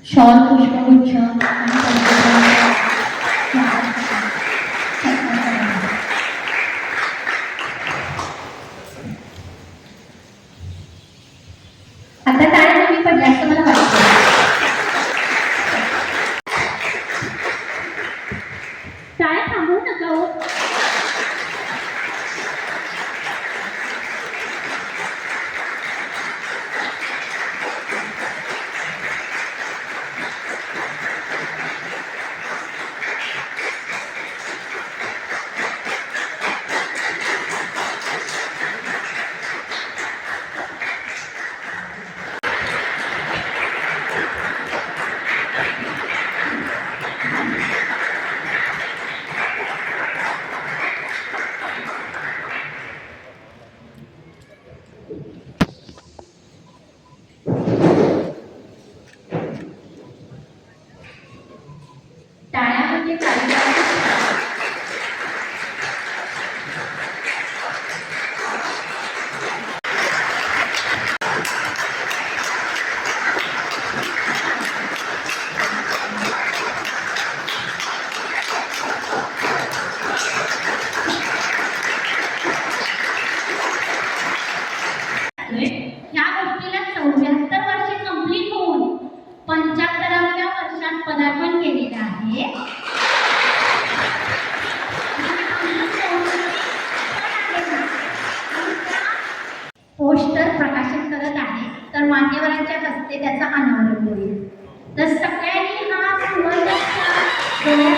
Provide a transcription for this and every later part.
Shawl पुष्पगुच्छ आता टाळ्या कमी पडल्या असं मला वाटतं. टाळ्या थांबवू नका हो. मान्यवरांच्या हस्ते त्याचा अनावरण होईल. तर सगळ्यांनी हा सुवर्णचा डोळ्यात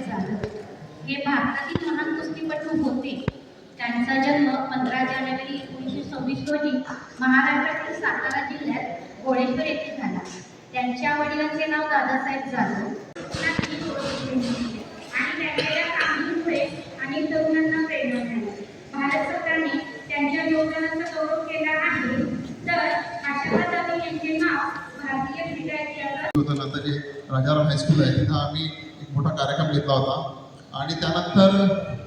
झालं. हे भारतातील महान कुस्तीपटू होते. त्यांचा जन्म 15 जानेवारी 1926 रोजी महाराष्ट्रातील सातारा जिल्ह्यात गोळेश्वर येथे झाला. त्यांच्या वडिलांचे नाव दादासाहेब जाधव आणि त्यांच्या कामगिरीमुळे अनेक तरुणांना प्रेरणा झाली. भारत सरकारने त्यांच्या योगदानाचा गौरव केला आहे. तर आशावाद जाधव यांचे नाव भारतीय क्रीडा इतिहासात आता जे राजाराम हायस्कूल आहे तिथं आम्ही एक मोठा कार्यक्रम घेतला होता आणि त्यानंतर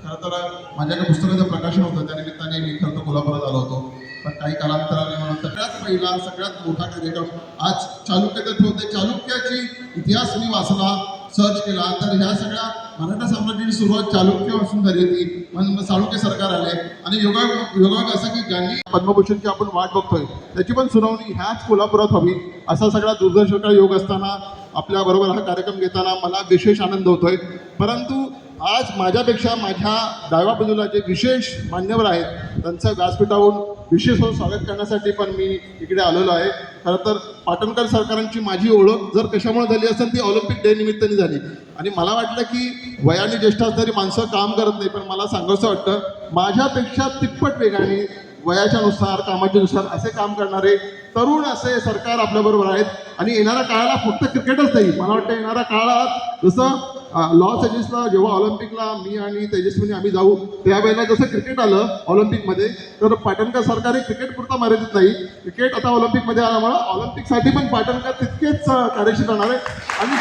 खरं तर माझ्याकडे पुस्तकाचं प्रकाशन होतं. त्यानिमित्ताने मी खरं तर कोल्हापुरात आलो होतो. पण काही कालांतराने म्हणून सगळ्यात पहिला सगळ्यात मोठा कार्यक्रम आज चालुक्यात ठेवते. चालुक्याची इतिहास मी वाचला, सर्च केला तर ह्या सगळ्या मराठा साम्राज्याची सुरुवात चालुक्यापासून झाली होती. मग चालुक्य सरकार आले आणि योगायोग असं की ज्यांनी पद्मभूषणची आपण वाट बघतोय त्याची पण सुनावणी ह्याच कोल्हापुरात व्हावी असा सगळा दूरदर्शनचा योग असताना आपल्याबरोबर हा कार्यक्रम घेताना मला विशेष आनंद होतोय. परंतु आज माझ्यापेक्षा माझ्या डाव्या बाजूला जे विशेष मान्यवर आहेत त्यांचं व्यासपीठावरून विशेष स्वागत करण्यासाठी पण मी इकडे आलेलो आहे. खरं तर पाटणकर सरकारांची माझी ओळख जर कशामुळे झाली असेल ती ऑलिम्पिक डे निमित्ताने झाली आणि मला वाटलं की वयाने ज्येष्ठ असणारी माणसं काम करत नाही, पण मला सांगायचं वाटतं माझ्यापेक्षा तिप्पट वेगाने वयाच्यानुसार कामाच्यानुसार असे काम करणारे तरुण असे सरकार आपल्याबरोबर आहेत. आणि येणाऱ्या काळाला फक्त क्रिकेटच नाही, मला वाटतं येणाऱ्या काळात जसं लॉस एंजेलिसला जेव्हा ऑलिम्पिकला मी आणि तेजस्विनी आम्ही जाऊ त्यावेळेला जसं क्रिकेट आलं ऑलिम्पिकमध्ये तर पाटणकर सरकार हे क्रिकेट पुरता मर्यादित नाही. क्रिकेट आता ऑलिम्पिकमध्ये आल्यामुळं ऑलिम्पिकसाठी पण पाटणकर तितकेच कार्यशील राहणार आहे. आणि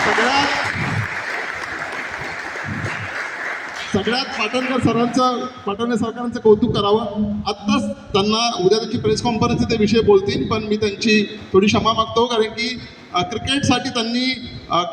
सगळ्यात पाटणकर सरकारांचं कौतुक करावं. आत्ताच त्यांना उद्या त्यांची प्रेस कॉन्फरन्स ते विषय बोलतील, पण मी त्यांची थोडी क्षमा मागतो कारण की क्रिकेटसाठी त्यांनी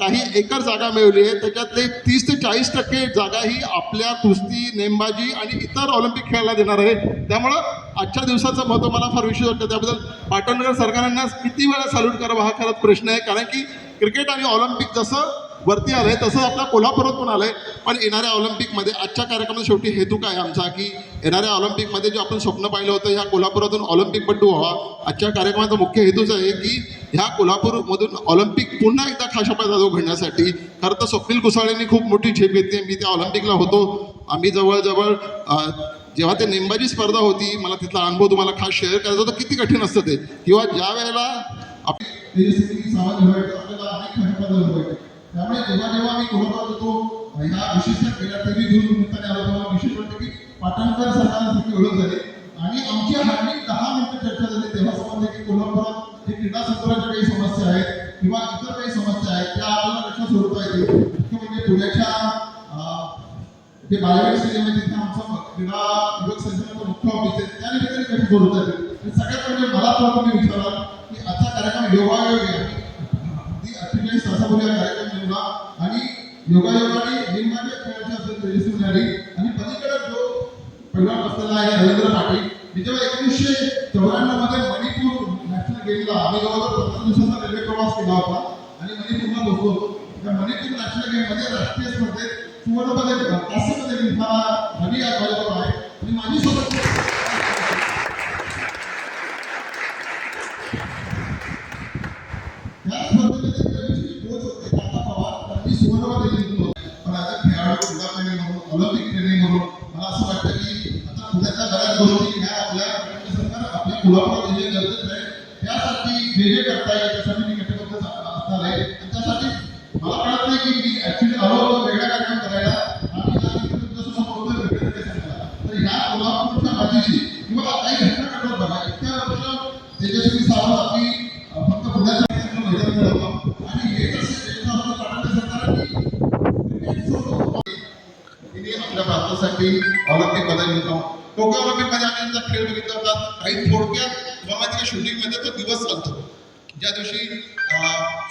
काही एकर जागा मिळवली आहे. त्याच्यातले 30 ते 40% जागा ही आपल्या कुस्ती, नेमबाजी आणि इतर ऑलिम्पिक खेळायला देणार आहे. त्यामुळं आजच्या दिवसाचं महत्त्व मला फार विशेष वाटतं. त्याबद्दल पाटणकर सरकारांना किती वेळा सॅल्यूट करावा हा खराच प्रश्न आहे. कारण की क्रिकेट आणि ऑलिम्पिक जसं वरती आलंय तसं आपल्या कोल्हापुरात पण आलंय. पण येणाऱ्या ऑलिम्पिकमध्ये आजच्या कार्यक्रमाचा शेवटी हेतू काय आमचा की येणाऱ्या ऑलिम्पिकमध्ये जे आपण स्वप्न पाहिलं होतं ह्या कोल्हापुरातून ऑलिम्पिकपटू व्हावा. आजच्या कार्यक्रमाचा मुख्य हेतूच आहे की ह्या कोल्हापूरमधून ऑलिम्पिक पुन्हा एकदा खाशापा जाधव घडण्यासाठी. खरं तर स्वप्नील कुसाळेंनी खूप मोठी झेप घेतली. मी त्या ऑलिम्पिकला होतो. आम्ही जवळजवळ जेव्हा ते नेमबाजी स्पर्धा होती मला तिथला अनुभव तुम्हाला खास शेअर करायचा होता किती कठीण असतं ते. किंवा ज्या वेळेला त्यामुळे जेव्हा मी कोल्हापुरात होतो ह्या विशिष्ट क्रीडा निमित्ताने आलो तेव्हा विशेष वाटतं की पाटणकर सरकारांसाठी ओळख झाली आणि आमची हार्डली 10 मिनिटं चर्चा झाली. तेव्हा समजले की कोल्हापुरात जे क्रीडा संकुलाच्या काही समस्या आहेत किंवा इतर काही समस्या आहेत त्या आपल्याला कशा सोडवता येतील. मुख्य म्हणजे पुण्याच्या जे बालेवाडी स्टेडियम आहे तिथे आमचं क्रीडा युवक संघटनेचं मुख्य ऑफिस आहे त्या निमित्ताने कशी सोडवता येतील. सगळ्यात म्हणजे मला तर तुम्ही विचारला की आजचा कार्यक्रम योगायोग आहे. 48 तासापूर्वी हा कार्यक्रम निवडला आणि योगायोगाने नेमबाजी खेळायची असेल तेजस्वी झाली आणि पलीकडे जो पहिला बसलेला आहे रवींद्र पाटील. मी जेव्हा 1994 मध्ये मणिपूर नॅशनल गेमला आम्ही जवळजवळ 15 दिवसांचा रेल्वे प्रवास केला होता आणि मणिपूरला बसलो. त्या मणिपूर नॅशनल गेममध्ये राष्ट्रीय स्पर्धेत सुवर्णपदक कांस्यपदक जिंकणारा रवी आज माझ्याबरोबर आहे आणि माझी सोबत या स्पर्धेमध्ये ऑलिम्पिक ट्रेनिंग म्हणून मला असं वाटतं की आता पुण्याच्या बऱ्याच गोष्टी ह्या आपल्या कोल्हापुरात जे गरजेचं आहे त्यासाठी जे करता येईल त्यासाठी मी कटिबद्ध असणार आहे. त्यासाठी मला कळत नाही की मी ऍक्च्युली आलो वेगळा कार्यक्रम करायला आणि तर ह्या कोल्हापूरच्या बाजूची किंवा काही घटना घडवत बघा. इतक्या वर्ष तेजस्वी सावंत आपली फक्त पुण्याच्या मैदान मिळवलं आणि हे कसं पाटणकर सरकारांनी आपल्या भारतासाठी ऑलिम्पिक मध्ये जिंकला. टोकियो ऑलिम्पिक मध्ये आम्ही खेळ बघितला होता. काही थोडक्यात तुम्हाला माहिती का शूटिंग मध्ये तो दिवस चालतो. ज्या दिवशी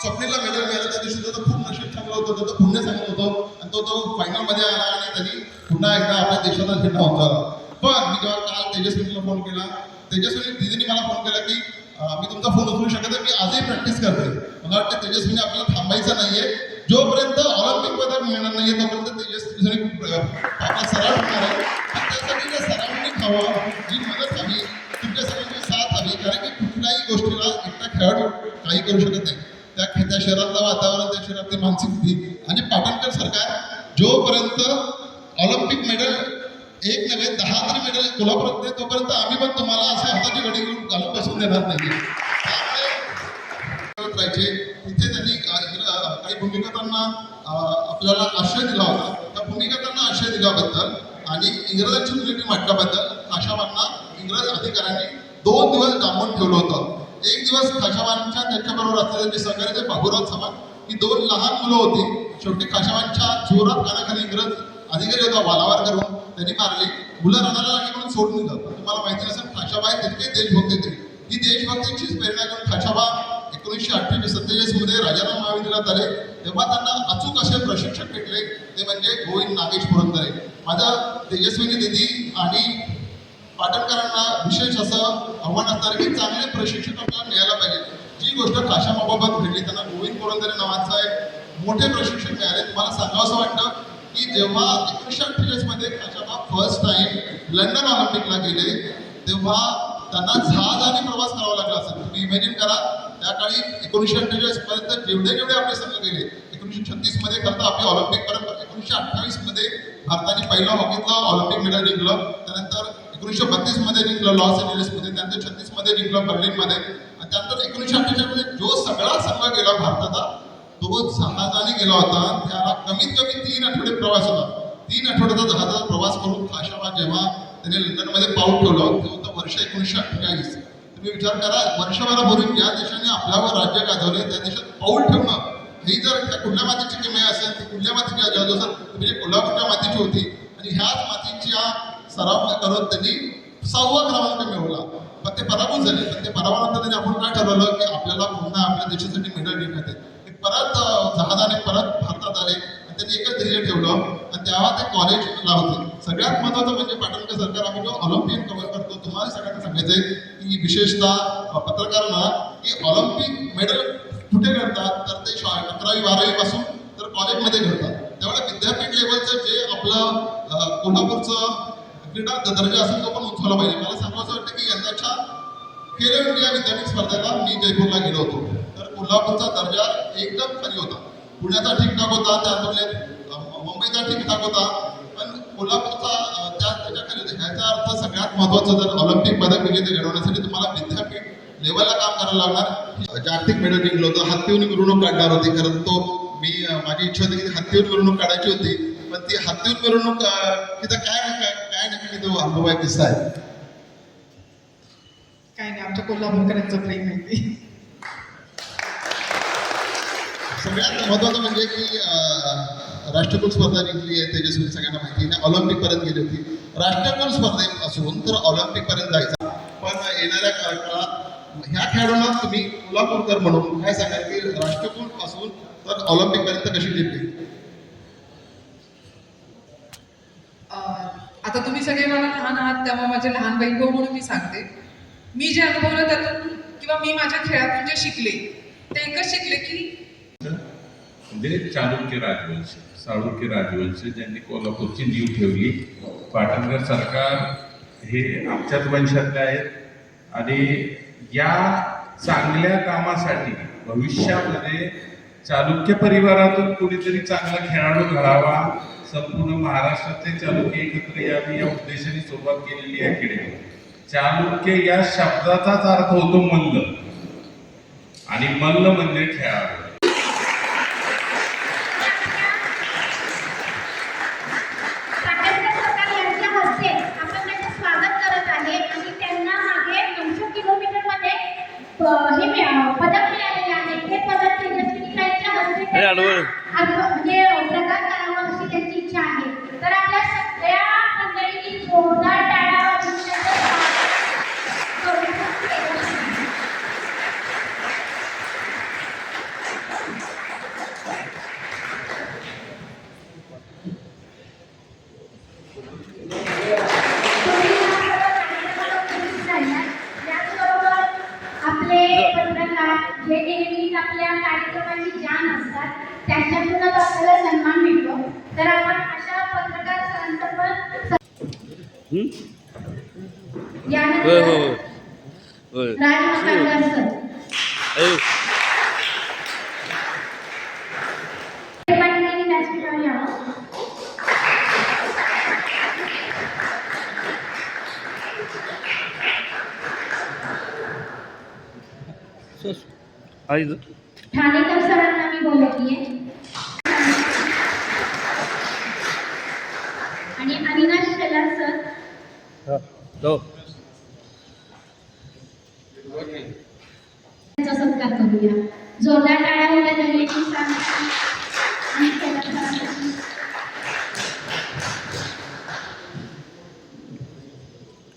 स्वप्नीलला मेडल मिळालं त्या दिवशी त्याचं खूप नशीब चांगलं होतं, त्याचं पुण्य चांगलं होतं आणि तो फायनलमध्ये आला आणि त्यांनी पुन्हा एकदा आपल्या देशाचा झेंडा उंचावला. पण मी जेव्हा काल तेजस्विनीला फोन केला, तेजस्विनी दिदीने मला फोन केला की मी तुमचा फोन उचलू शकत नाही, मी आजही प्रॅक्टिस करते. मला वाटतं तेजस्विनी आपल्याला थांबायचं नाहीये, जोपर्यंत ऑलिम्पिक पदक मिळणार नाहीये तोपर्यंत तेजस्विनी आपला सराव होणार आहे. त्यासाठी त्या सरावांनी हवं, जी मदत हवी, तुमच्या सगळ्यांची साथ हवी, कारण की कुठल्याही गोष्टीला एकटा खेळाडू काही करू शकत नाही. त्या शहरातलं वातावरण, त्या शहरातली मानसिक स्थिती आणि पाटणकर सरकार जोपर्यंत ऑलिम्पिक मेडल एक नव्हे 10 तरी मेडल कोल्हापुरात देत तोपर्यंत आम्ही पण तुम्हाला असं हाताची घडी घेऊन घालून बसून देणार नाही. त्यामुळे राहायचे तिथे त्यांनी काही भूमिगतांना आपल्याला आश्रय दिला होता. त्या भूमिगतांना आश्रय दिल्याबद्दल आणि इंग्रजांची मुलीटी म्हटल्याबद्दल खाशाबांना इंग्रज अधिकाऱ्यांनी 2 दिवस डांबून ठेवलं होतं. एक दिवस खाशाबांच्या त्यांच्याबरोबर असलेले जे सहकारी ते बाबूराव चव्हाण ही 2 लहान मुलं होती. शेवटी खाशाबांच्या जोरात कानाखाली इंग्रज अधिकारी होता वालावार करून त्यांनी मारली. मुलं रणाला लागली म्हणून सोडून दिलं. तुम्हाला माहिती नसेल खाशाबा तितके देशभक्त होते. ही देशभक्तीचीच प्रेरणा घेऊन खाशाबा 1948-47 मध्ये राजाराम महाविद्यालयात आले. तेव्हा त्यांना अचूक असे प्रशिक्षक भेटले, ते म्हणजे गोविंद नागेश पुरंदरे. माझ्या तेजस्विनी दिदी आणि पाटणकरांना विशेष असं आव्हान असणार की चांगले प्रशिक्षक आपल्याला मिळायला पाहिजे. जी गोष्ट खाशाबाबत घडली त्यांना गोविंद पुरंदरे नावाचा एक मोठे प्रशिक्षक मिळाले. मला सांगावं असं वाटतं की जेव्हा 1948 मध्ये खाशाबा फर्स्ट टाइम लंडन ऑलिम्पिकला गेले तेव्हा त्यांना जहाजाने प्रवास करावा लागला असेल. तुम्ही इमॅजिन करा त्या काळी 1948 पर्यंत जेवढे आपले संघ गेले. 1936 मध्ये करता आपली ऑलिम्पिक परंपरा. 1928 मध्ये भारताने पहिलं हॉकीतलं ऑलिम्पिक मेडल जिंकलं. त्यानंतर 1932 मध्ये जिंकलं लॉस एंजेलिस मध्ये, त्यानंतर 36 मध्ये जिंकलं बर्लिन मध्ये आणि त्यानंतर 1948 मध्ये जो सगळा संघ गेला भारताचा तो जहाजाने गेला होता. त्याला कमीत कमी 3 आठवडे प्रवास होता. 3 आठवड्याचा जहाजाचा प्रवास करून खाशाबा जेव्हा त्याने लंडनमध्ये पाऊल ठेवलं ते होतं वर्ष 1948. तुम्ही विचार करा वर्षभरापूर्वी ज्या देशाने आपल्यावर राज्य गाजवले त्या देशात पाऊल ठेवणं ही जर त्या कुठल्या मातीची किमया असेल ती कुठल्या मातीची जसं म्हणजे कोल्हापूरच्या मातीची होती आणि ह्याच मातीच्या सराव करत त्यांनी 6वा क्रमांक मिळवला. पण ते पराभूत झाले. पण ते पराभवानंतर त्यांनी आपण काय ठरवलं की आपल्याला पुन्हा आपल्या देशासाठी मेडल जिंकायचे. ते परत जहाजाने परत भारतात आले आणि त्यांनी एकच ध्येय ठेवलं आणि तेव्हा ते कॉलेजला होते. सगळ्यात महत्त्वाचं म्हणजे पाटणकर सरकार आम्ही जो ऑलिम्पिक कव्हर करतो तुम्हाला सगळ्यांना सांगायचंय की विशेषतः पत्रकारांना की ऑलिम्पिक मेडल कुठे घडतात तर ते 11वी 12वी पासून तर कॉलेजमध्ये घडतात. त्यामुळे विद्यापीठ लेवलचं जे आपलं कोल्हापूरचं क्रीडा दर्जा असेल तो पण उंचावला पाहिजे. मला सांगायचं वाटतं की यंदाच्या खेलो इंडिया विद्यापीठ स्पर्धेला मी जयपूरला गेलो होतो तर कोल्हापूरचा दर्जा एकदम खाली होता. पुण्याचा ठीकठाक होता, त्या मुंबईचा ठीकठाक होता, पण कोल्हापूरचा त्याच्या खाली होता. ह्याचा अर्थ सगळ्यात महत्त्वाचं जर ऑलिम्पिक पदक विजेते घडवण्यासाठी तुम्हाला विद्यापीठ लेवलला काम करायला लागणार. जागतिक मेडल जिंकलं होतं. हत्तीहून मिरवणूक काढणार होती. खरं तो माझी इच्छा होती की हत्तीहून मिरवणूक काढायची होती, पण ती हत्तीहून मिरवणूक तिथं काय नक्की तो अनुभव आहे, किस्सा आहे? काय नाही, आमच्या कोल्हापूरकरांचं प्रेम आहे ते. सगळ्यात महत्त्वाचं म्हणजे की राष्ट्रकुल स्पर्धा जिंकली आहे तेजस्वी, सगळ्यांना माहिती आहे. ऑलिम्पिक पर्यंत गेली होती. राष्ट्रकुल स्पर्धेत असून तर ऑलिम्पिक पर्यंत जायचा. पण येणाऱ्या काळात ह्या खेळाडूंना तुम्ही कोल्हापूरकर म्हणून काय सांगाल की राष्ट्रकुल पासून तर ऑलिम्पिक पर्यंत कशी जिंकली? आता तुम्ही सगळे मला लहान आहात तेव्हा माझे लहान बहीण भाऊ म्हणून मी सांगते, मी जे अनुभवलं त्यातून किंवा मी माझ्या खेळातून जे शिकले ते एकच शिकले की म्हणजे चालुक्य राजवंश ज्यांनी कोल्हापूरची नीव ठेवली. पाटणकर सरकार हे आमच्याच वंशातले आहेत आणि या चांगल्या कामासाठी भविष्यामध्ये चालुक्य परिवारातून कुणीतरी चांगला खेळाडू घडावा, संपूर्ण महाराष्ट्रातले चालुक्य एकत्र यावे या उद्देशाने सुरुवात केलेली अकॅडमी. चालुक्य या शब्दाचाच अर्थ होतो मल्ल आणि मल्ल म्हणजे खेळाडू. पदक मिळालेले आहे. हे पदक तेजस्विनीताईंच्या हस्ते म्हणजे प्रदान करावं अशी त्यांची इच्छा आहे. तर आपल्या सगळ्या मंडळींनी जोरदार टाळ्या वाजवून आपल्याला सन्मान मिळतो. तर आपण अशा पत्रकार सरांचं पण यानंतर राज मकानदार सर पाटील व्यासपीठावर यावं. ठाणेकर सरांना मी बोलवतीये आणि अविनाश शेलार सर त्यांचा सत्कार करूया. जोरदार टाळ्या होत्या दहियाची सांगण्याची आणि शेलार सरांसाठी.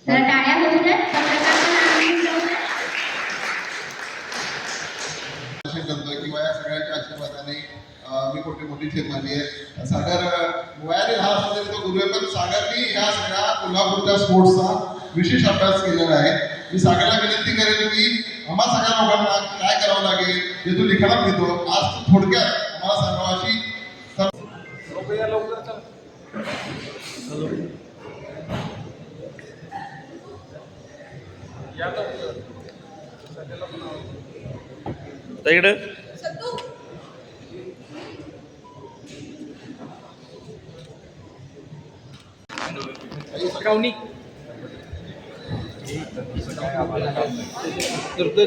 तर टाळ्या होऊ द्या. पत्रकारांना आनंद होऊ द्या. करतो किंवा या सगळ्यांच्या आशीर्वादाने मी मोठी शेत मांडली आहे. सागर वयाने लहान असताना तो गुरु आहे, पण सागरनी या सगळ्या कोल्हापूरच्या स्पोर्ट्सचा विशेष अभ्यास केलेला आहे. मी सागरला विनंती करेन की आम्हा सगळ्या लोकांना काय करावं लागेल जे तू लिखाणात घेतो आज तू थोडक्यात आम्हाला सांगावं अशी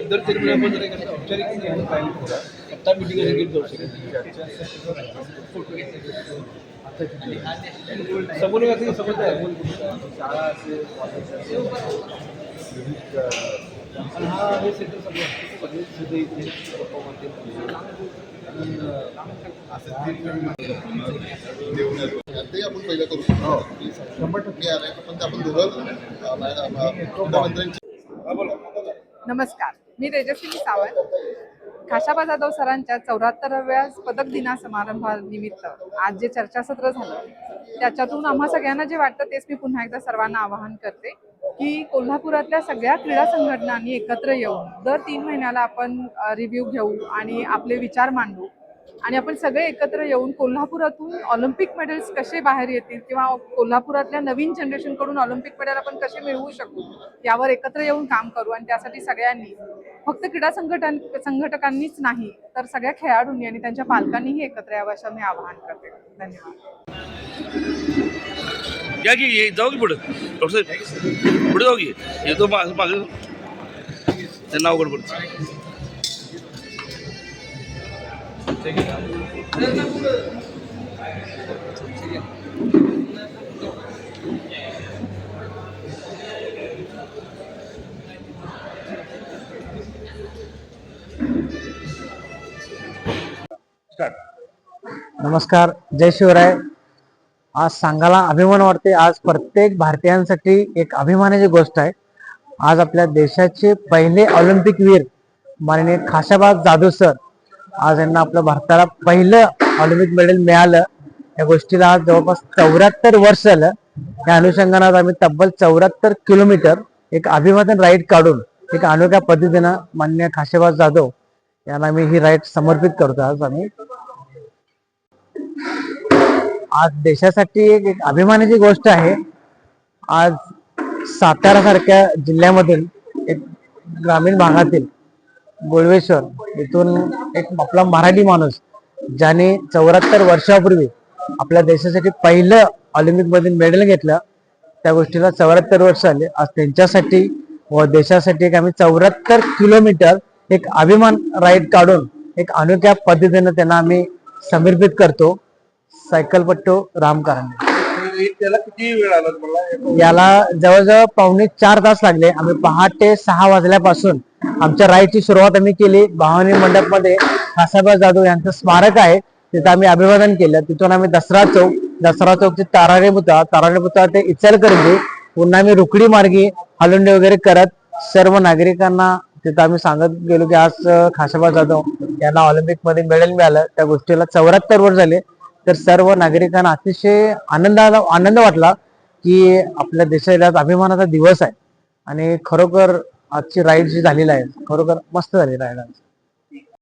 दर 3 महिन्यामध्ये औपचारिक आता मिटिंग जाऊ समोर समजत आहे शाळा असेल हा हे सेंटर सगळे इथे आपण पहिलं करू 100% आलंय, पण ते आपण दोघं नमस्कार, मी तेजस्विनी सावंत. खाशाबा जाधव सरांच्या 74व्या पदक दिना समारंभानिमित्त आज जे चर्चासत्र झालं त्याच्यातून आम्हा सगळ्यांना जे वाटतं तेच मी पुन्हा एकदा सर्वांना आवाहन करते की कोल्हापुरातल्या सगळ्या क्रीडा संघटनांनी एकत्र येऊन दर 3 महिन्याला आपण रिव्ह्यू घेऊ आणि आपले विचार मांडू आणि आपण सगळे एकत्र येऊन कोल्हापुरातून ऑलिम्पिक मेडल्स कसे बाहेर येतील किंवा कोल्हापुरातल्या नवीन जनरेशनकडून ऑलिम्पिक मेडल आपण कसे मिळवू शकू यावर एकत्र येऊन काम करू. आणि त्यासाठी सगळ्यांनी फक्त क्रीडा संघटकांनीच नाही तर सगळ्या खेळाडूंनी आणि त्यांच्या पालकांनीही एकत्र यावं असं मी आवाहन करते. धन्यवाद. या की जाऊ की पुढे डॉक्टर साहेब पुढे जाऊ की येतो मागे त्यांना अवघड पडतं. नमस्कार, जय शिवराय. आज सांगायला अभिमान वाटते. आज प्रत्येक भारतीयांसाठी एक अभिमानाची गोष्ट आहे. आज आपल्या देशाचे पहिले ऑलिम्पिक वीर माननीय खाशाबा जाधव सर आज यांना आपल्या भारताला पहिलं ऑलिम्पिक मेडल मिळालं. या गोष्टीला आज जवळपास 74 वर्ष झालं. या अनुषंगाने आम्ही तब्बल 74 किलोमीटर एक अभिवादन राईड काढून एक अनोख्या पद्धतीनं माननीय खाशाबा जाधव यांना आम्ही ही राईड समर्पित करतो. आज देशासाठी एक अभिमानाची गोष्ट आहे. आज सातारा सारख्या जिल्ह्यामधील एक ग्रामीण भागातील गोळवेश्वर इथून एक आपला मराठी माणूस ज्याने 74 वर्षापूर्वी आपल्या देशासाठी पहिलं ऑलिम्पिक मध्ये मेडल घेतलं त्या गोष्टीला 74 वर्ष आले. आज त्यांच्यासाठी व देशासाठी एक आम्ही 74 किलोमीटर एक अभिमान राईड काढून एक अनोख्या पद्धतीने त्यांना आम्ही समर्पित करतो. सायकलपट्टू रामकारंडे. त्याला किती वेळ आला मला? याला जवळजवळ 4.25 तास लागले. आम्ही पहाटे 6 वाजल्यापासून आमच्या राईडची सुरुवात आम्ही केली. भवानी मंडप मध्ये खाशाबा जाधव यांचं स्मारक आहे तिथं आम्ही अभिवादन केलं. तिथून आम्ही दसरा चौक ते ताराणे पुतळा ते इचलकरंजी पुन्हा आम्ही रुकडी मार्गी हलुंडे वगैरे करत सर्व नागरिकांना तिथं आम्ही सांगत गेलो की आज खाशाबा जाधव यांना ऑलिम्पिक मध्ये मेडल मिळालं. त्या गोष्टीला 74 वर्ष झाले. तर सर्व नागरिकांना अतिशय आनंद वाटला की आपल्या देशाला अभिमानाचा दिवस आहे आणि खरोखर आजची राईड जी झालेली आहे खरोखर मस्त झाली राईड.